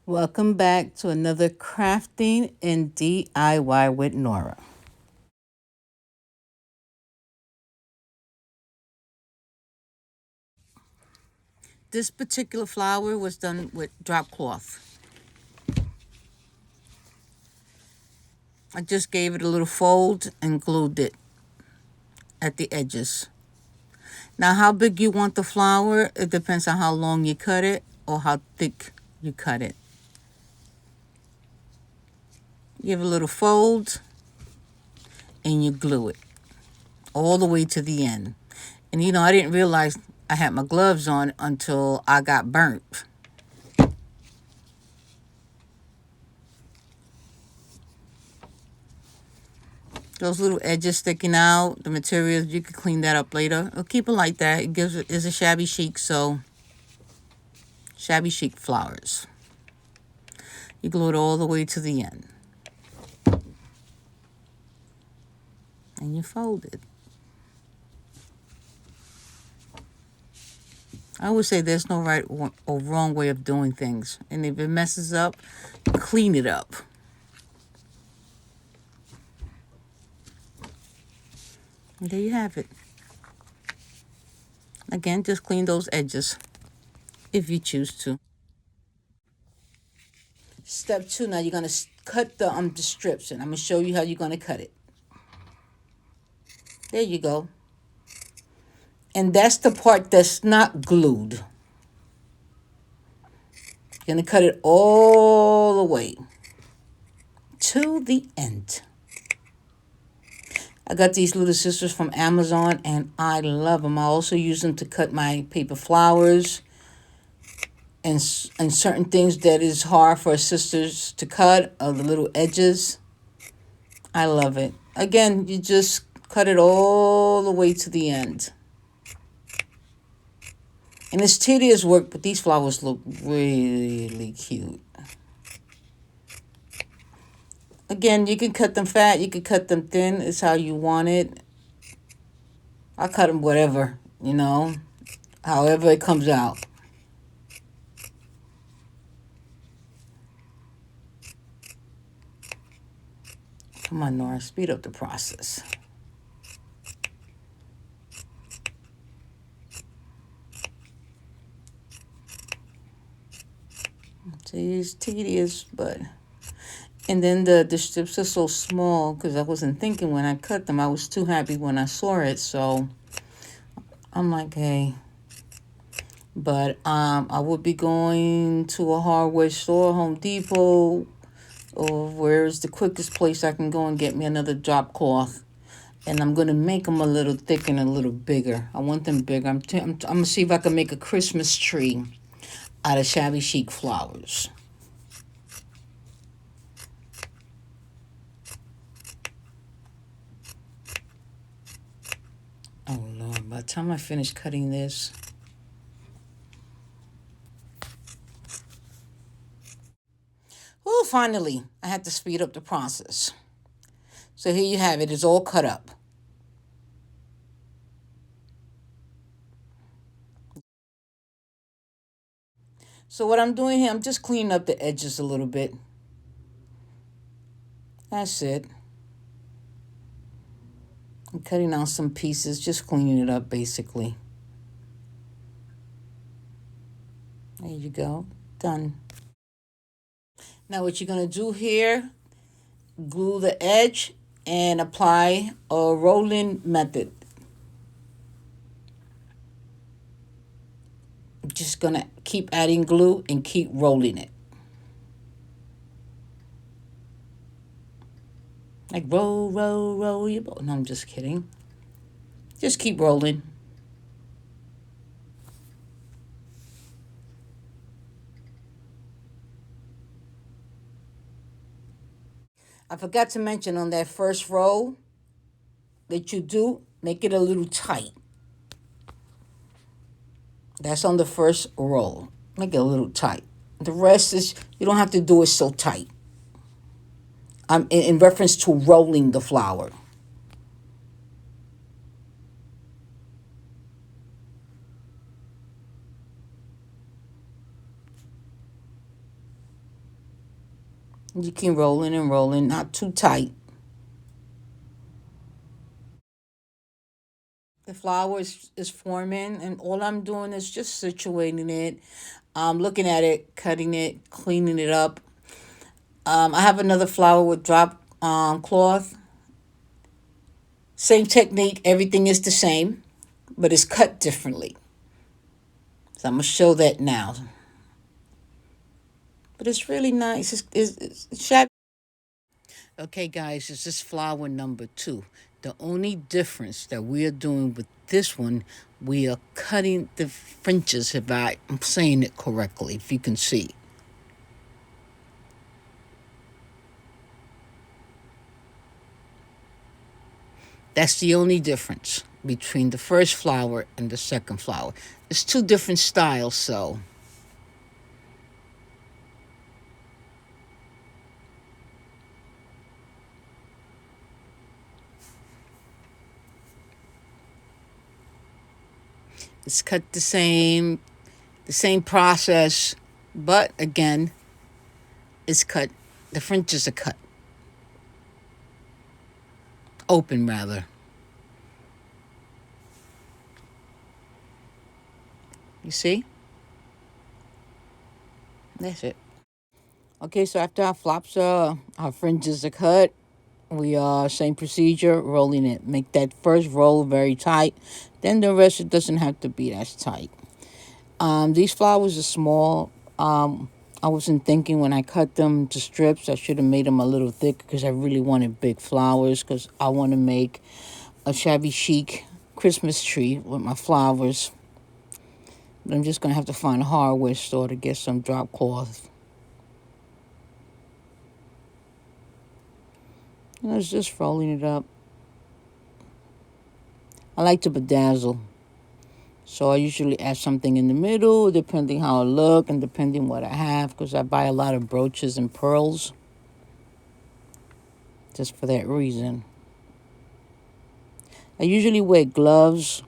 Welcome back to another crafting and DIY with Nora. This particular flower was done with drop cloth. I just gave it a little fold and glued it at the edges. Now, how big you want the flower, it depends on how long you cut it or how thick you cut it. Give it a little fold and you glue it all the way to the end. And I didn't realize I had my gloves on until I got burnt. Those little edges sticking out, the materials, you can clean that up later. Or keep it like that. It's a shabby chic, so shabby chic flowers. You glue it all the way to the end. And you fold it. I always say there's no right or wrong way of doing things. And if it messes up, clean it up. And there you have it. Again, just clean those edges if you choose to. Step 2, now you're going to cut the strips, and I'm going to show you how you're going to cut it. There you go. And that's the part that's not glued. You're going to cut it all the way to the end. I got these little scissors from Amazon, and I love them. I also use them to cut my paper flowers and certain things that is hard for sisters to cut, the little edges. I love it. Again, you just cut it all the way to the end. And it's tedious work, but these flowers look really cute. Again, you can cut them fat, you can cut them thin. It's how you want it. I cut them whatever, however it comes out. Come on, Nora, speed up the process. See, it's tedious, but... And then the strips are so small because I wasn't thinking when I cut them. I was too happy when I saw it, so I'm like, hey. But I would be going to a hardware store, Home Depot, or where's the quickest place I can go and get me another drop cloth. And I'm going to make them a little thicker and a little bigger. I want them bigger. I'm going to see if I can make a Christmas tree out of shabby chic flowers. Oh, Lord. By the time I finish cutting this... Well, finally, I had to speed up the process. So here you have it. It's all cut up. So what I'm doing here, I'm just cleaning up the edges a little bit. That's it. I'm cutting out some pieces, just cleaning it up, basically. There you go. Done. Now what you're going to do here, glue the edge and apply a rolling method. I'm just going to keep adding glue and keep rolling it. Like roll, roll, roll your boat. No, I'm just kidding. Just keep rolling. I forgot to mention on that first row that you do, make it a little tight. That's on the first roll. Make it a little tight. The rest is, you don't have to do it so tight. I'm in reference to rolling the flower. You keep rolling and rolling, not too tight. The flour is forming, and all I'm doing is just situating it, looking at it, cutting it, cleaning it up. I have another flour with drop cloth. Same technique, everything is the same, but it's cut differently. So I'm going to show that now. But it's really nice. It's shabby. Okay, guys, this is flower number 2. The only difference that we are doing with this one, we are cutting the fringes, if I'm saying it correctly, if you can see. That's the only difference between the first flower and the second flower. It's 2 different styles, so it's cut the same process, but again, it's cut. The fringes are cut. Open, rather. You see? That's it. Okay, so after our flops our fringes are cut, we same procedure, rolling it. Make that first roll very tight. Then the rest, it doesn't have to be as tight. These flowers are small. I wasn't thinking when I cut them to strips, I should have made them a little thicker because I really wanted big flowers because I want to make a Shabby Chic Christmas tree with my flowers. But I'm just going to have to find a hardware store to get some drop cloth. I was just rolling it up. I like to bedazzle. So I usually add something in the middle, depending how I look and depending what I have, because I buy a lot of brooches and pearls. Just for that reason. I usually wear gloves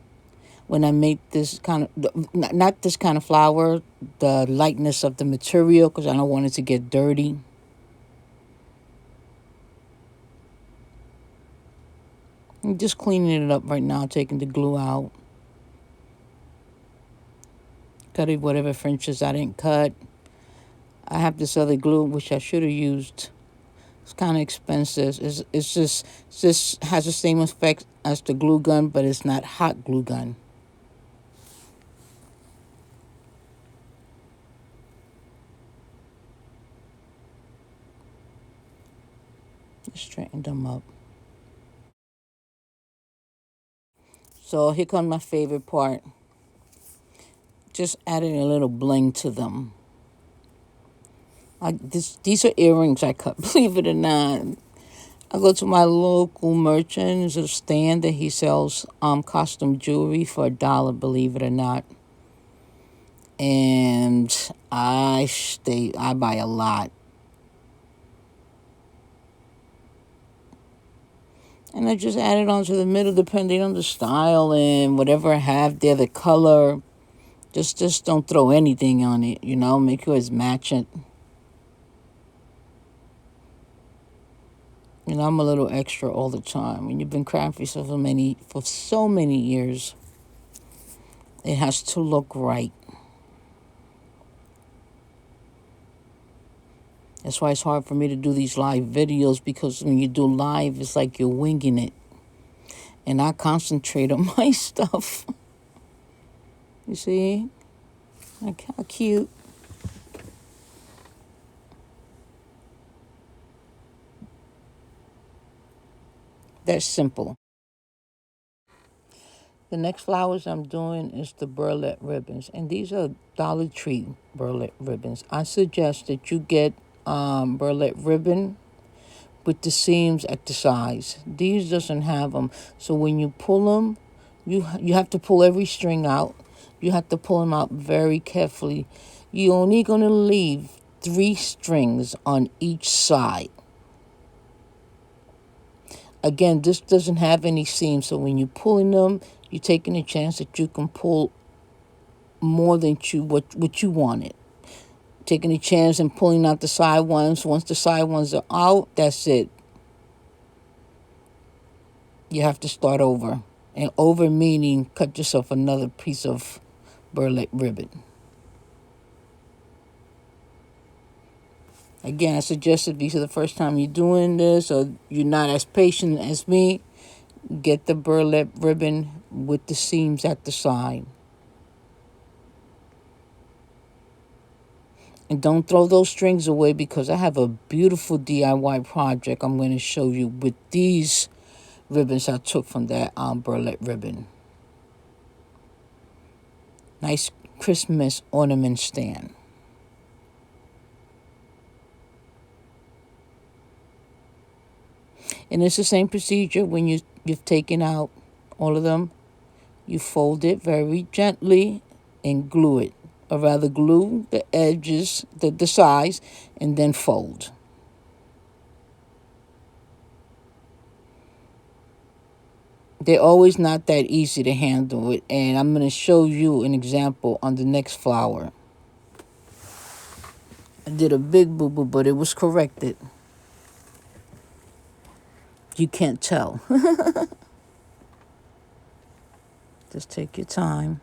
when I make this kind of, not this kind of flower, the lightness of the material, because I don't want it to get dirty. I'm just cleaning it up right now, taking the glue out. Cutting whatever fringes I didn't cut. I have this other glue, which I should have used. It's kind of expensive. It's just has the same effect as the glue gun, but it's not hot glue gun. Just straighten them up. So here comes my favorite part. Just adding a little bling to them. These are earrings I cut, believe it or not. I go to my local merchant. There's a stand that he sells costume jewelry for $1, believe it or not. And I buy a lot. And I just add it onto the middle depending on the style and whatever I have there, the color. Just don't throw anything on it, make sure it's matching. I'm a little extra all the time. When you've been crafting for so many years, it has to look right. That's why it's hard for me to do these live videos, because when you do live, it's like you're winging it. And I concentrate on my stuff. You see? Like, how cute. That's simple. The next flowers I'm doing is the Burlet ribbons. And these are Dollar Tree Burlet ribbons. I suggest that you get Burlet ribbon with the seams at the sides. These doesn't have them. So when you pull them, you have to pull every string out. You have to pull them out very carefully. You're only going to leave 3 strings on each side. Again, this doesn't have any seams, so when you're pulling them, you're taking a chance that you can pull more than what you wanted. taking a chance and pulling out the side ones. Once the side ones are out, that's it. You have to start over. And over meaning cut yourself another piece of burlap ribbon. Again, I suggest if these are the first time you're doing this or you're not as patient as me, get the burlap ribbon with the seams at the side. And don't throw those strings away, because I have a beautiful DIY project I'm going to show you with these ribbons I took from that burlap ribbon. Nice Christmas ornament stand. And it's the same procedure when you've taken out all of them. You fold it very gently and glue it. Or rather, glue the edges, the sides, and then fold. They're always not that easy to handle it. And I'm going to show you an example on the next flower. I did a big boo-boo, but it was corrected. You can't tell. Just take your time.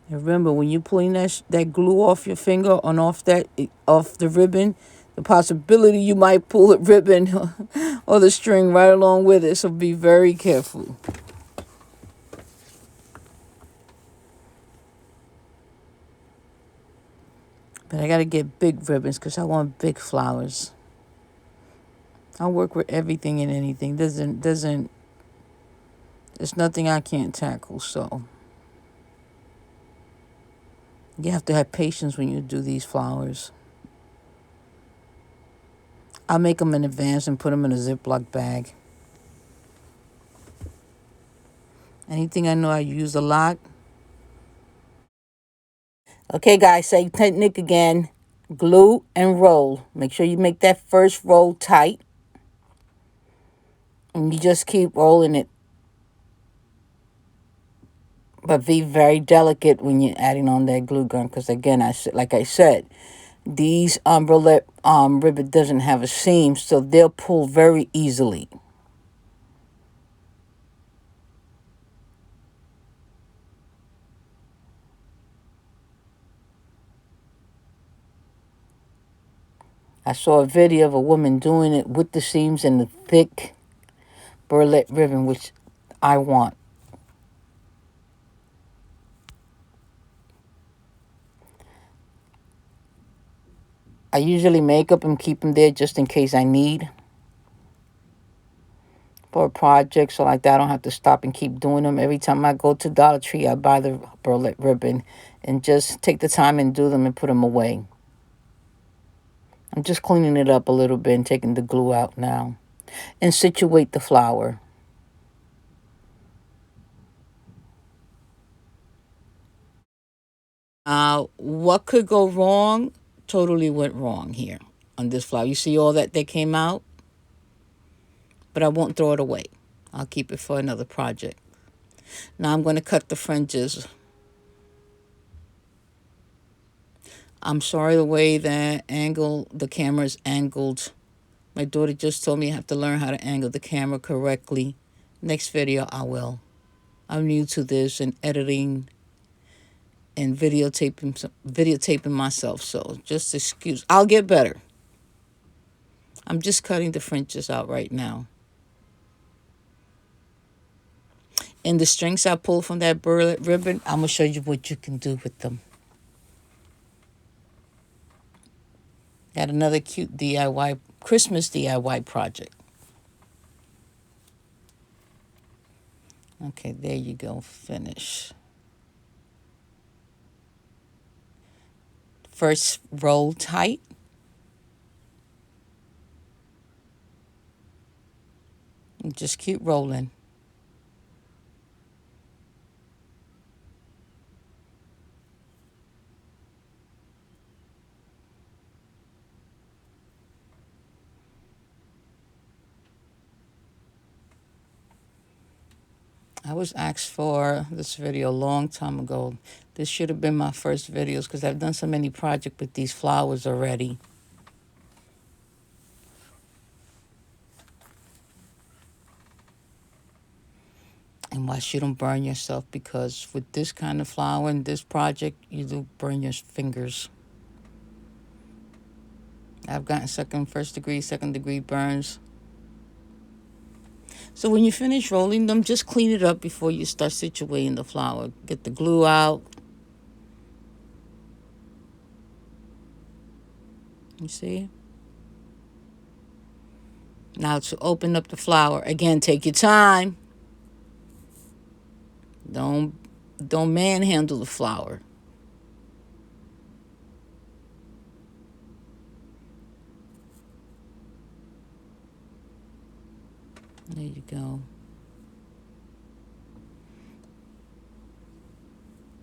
And remember, when you're pulling that glue off your finger and off the ribbon, the possibility you might pull the ribbon or the string right along with it. So be very careful. But I got to get big ribbons because I want big flowers. I work with everything and anything. There's nothing I can't tackle. So you have to have patience when you do these flowers. I'll make them in advance and put them in a Ziploc bag. Anything I know I use a lot. Okay, guys, same technique again. Glue and roll. Make sure you make that first roll tight. And you just keep rolling it. But be very delicate when you're adding on that glue gun. Because, again, like I said, these burlap ribbon doesn't have a seam, so they'll pull very easily. I saw a video of a woman doing it with the seams and the thick burlap ribbon, which I want. I usually make up and keep them there just in case I need for a project. So like that, I don't have to stop and keep doing them. Every time I go to Dollar Tree, I buy the burlap ribbon and just take the time and do them and put them away. I'm just cleaning it up a little bit and taking the glue out now. And situate the flower. What could go wrong? Totally went wrong here on this flower. You see all that came out? But I won't throw it away. I'll keep it for another project. Now I'm going to cut the fringes. I'm sorry the way that the camera is angled. My daughter just told me I have to learn how to angle the camera correctly. Next video I will. I'm new to this and editing and videotaping myself, so just excuse. I'll get better. I'm just cutting the fringes out right now. And the strings I pulled from that burlap ribbon, I'm going to show you what you can do with them. Got another cute DIY, Christmas DIY project. Okay, there you go. Finish. First roll tight. And just keep rolling. I was asked for this video a long time ago. This should have been my first videos because I've done so many projects with these flowers already. And watch you don't burn yourself, because with this kind of flower and this project, you do burn your fingers. I've gotten first degree, second degree burns. So when you finish rolling them, just clean it up before you start situating the flower. Get the glue out. You see? Now to open up the flower, again, take your time. Don't manhandle the flower. There you go.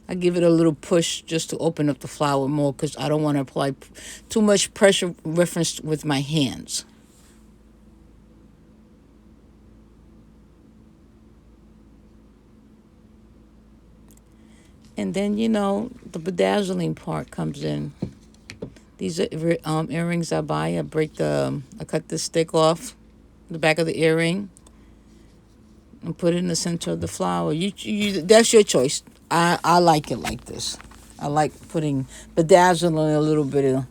I give it a little push just to open up the flower more, because I don't want to apply too much pressure reference with my hands. And then, you know, the bedazzling part comes in. These are earrings I buy. I cut the stick off the back of the earring and put it in the center of the flower. That's your choice. I like it like this. I like putting bedazzling a little bit of,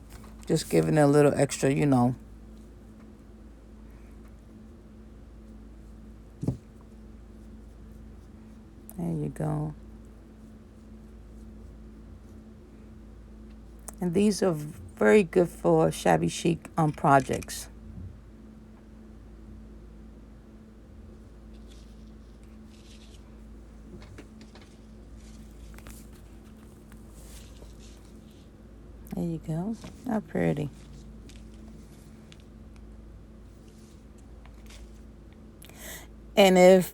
just giving it a little extra, you know. There you go. And these are very good for shabby chic projects. There you go. How pretty. And if